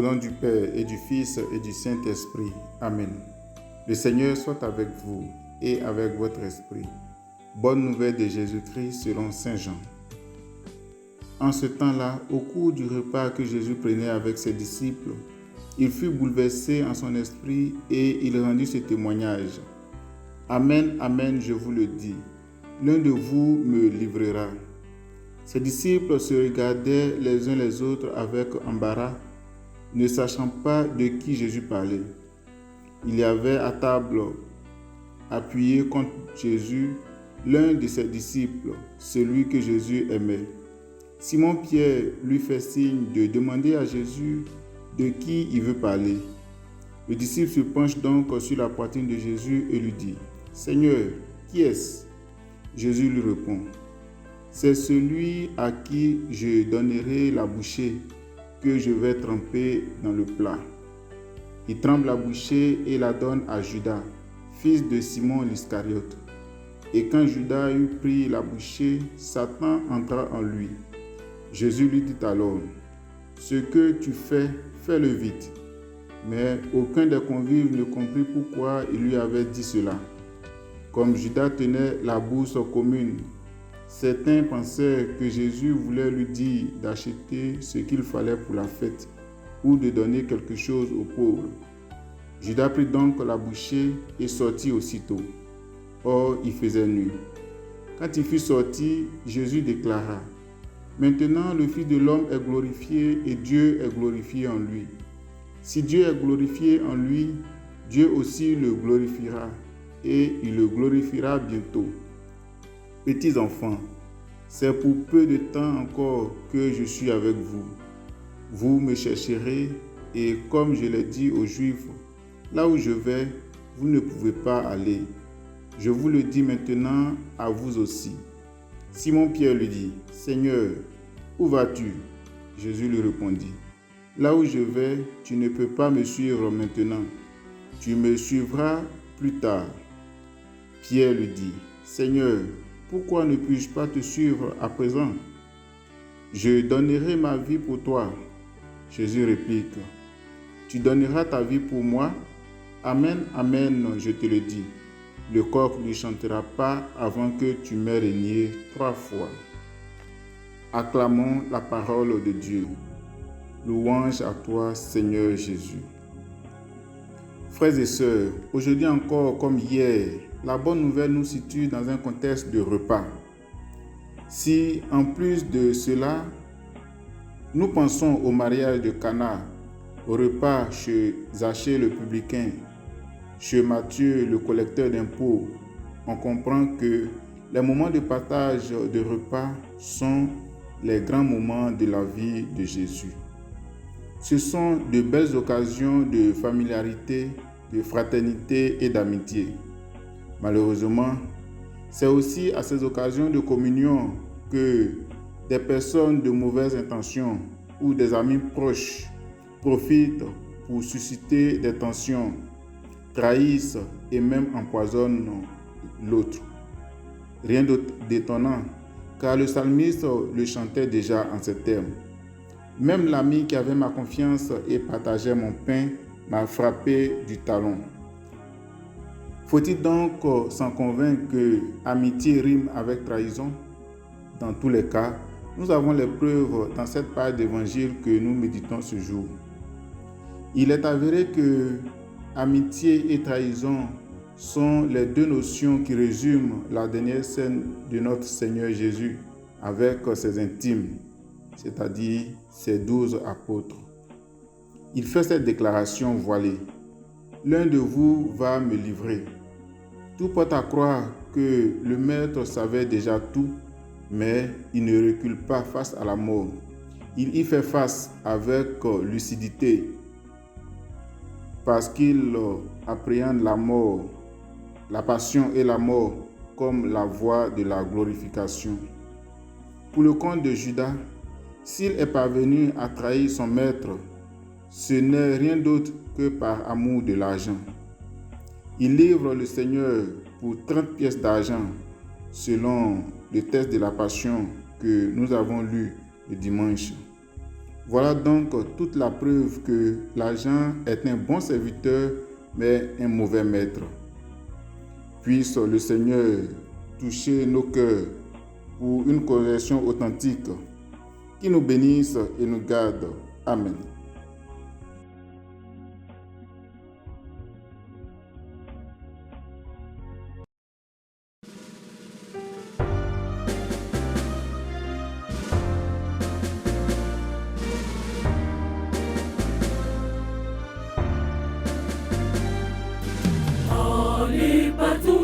nom du Père et du Fils et du Saint-Esprit. Amen. Le Seigneur soit avec vous et avec votre esprit. Bonne nouvelle de Jésus-Christ selon Saint Jean. En ce temps-là, au cours du repas que Jésus prenait avec ses disciples, il fut bouleversé en son esprit et il rendit ce témoignage. Amen, amen, je vous le dis, l'un de vous me livrera. Ses disciples se regardaient les uns les autres avec embarras, ne sachant pas de qui Jésus parlait. Il y avait à table, appuyé contre Jésus, l'un de ses disciples, celui que Jésus aimait. Simon-Pierre lui fait signe de demander à Jésus de qui il veut parler. Le disciple se penche donc sur la poitrine de Jésus et lui dit « Seigneur, qui est-ce » Jésus lui répond « C'est celui à qui je donnerai la bouchée que je vais tremper dans le plat. » Il trempe la bouchée et la donne à Judas, fils de Simon l'Iscariote. Et quand Judas eut pris la bouchée, Satan entra en lui. Jésus lui dit alors, « Ce que tu fais, fais-le vite. » Mais aucun des convives ne comprit pourquoi il lui avait dit cela. Comme Judas tenait la bourse commune, certains pensèrent que Jésus voulait lui dire d'acheter ce qu'il fallait pour la fête ou de donner quelque chose aux pauvres. Judas prit donc la bouchée et sortit aussitôt. Or, il faisait nuit. Quand il fut sorti, Jésus déclara, « Maintenant le Fils de l'homme est glorifié et Dieu est glorifié en lui. Si Dieu est glorifié en lui, Dieu aussi le glorifiera et il le glorifiera bientôt. Petits enfants, c'est pour peu de temps encore que je suis avec vous. Vous me chercherez et comme je l'ai dit aux Juifs, là où je vais, vous ne pouvez pas aller. Je vous le dis maintenant à vous aussi. » Simon-Pierre lui dit, « Seigneur, où vas-tu » Jésus lui répondit, « Là où je vais, tu ne peux pas me suivre maintenant. Tu me suivras plus tard. » Pierre lui dit, « Seigneur, pourquoi ne puis-je pas te suivre à présent? Je donnerai ma vie pour toi. » Jésus réplique, « Tu donneras ta vie pour moi? Amen, amen, je te le dis. Le coq ne chantera pas avant que tu m'aies renié 3 fois. » Acclamons la parole de Dieu. Louange à toi, Seigneur Jésus. Frères et sœurs, aujourd'hui encore comme hier, la bonne nouvelle nous situe dans un contexte de repas. Si, en plus de cela, nous pensons au mariage de Cana, au repas chez Zachée le publicain, chez Matthieu le collecteur d'impôts, on comprend que les moments de partage de repas sont les grands moments de la vie de Jésus. Ce sont de belles occasions de familiarité, de fraternité et d'amitié. Malheureusement, c'est aussi à ces occasions de communion que des personnes de mauvaises intentions ou des amis proches profitent pour susciter des tensions, trahissent et même empoisonnent l'autre. Rien d'étonnant, car le psalmiste le chantait déjà en ces termes. Même l'ami qui avait ma confiance et partageait mon pain m'a frappé du talon. Faut-il donc s'en convaincre que amitié rime avec trahison? Dans tous les cas, nous avons les preuves dans cette page d'évangile que nous méditons ce jour. Il est avéré que amitié et trahison sont les deux notions qui résument la dernière scène de notre Seigneur Jésus avec ses intimes, c'est-à-dire ses 12 apôtres. Il fait cette déclaration voilée. « L'un de vous va me livrer. » Tout porte à croire que le Maître savait déjà tout, mais il ne recule pas face à la mort. Il y fait face avec lucidité parce qu'il appréhende la mort, la passion et la mort comme la voie de la glorification. Pour le compte de Judas, s'il est parvenu à trahir son maître, ce n'est rien d'autre que par amour de l'argent. Il livre le Seigneur pour 30 pièces d'argent, selon le texte de la Passion que nous avons lu le dimanche. Voilà donc toute la preuve que l'argent est un bon serviteur, mais un mauvais maître. Puisse le Seigneur toucher nos cœurs pour une conversion authentique, qui nous bénisse et nous garde. Amen. Allez partout.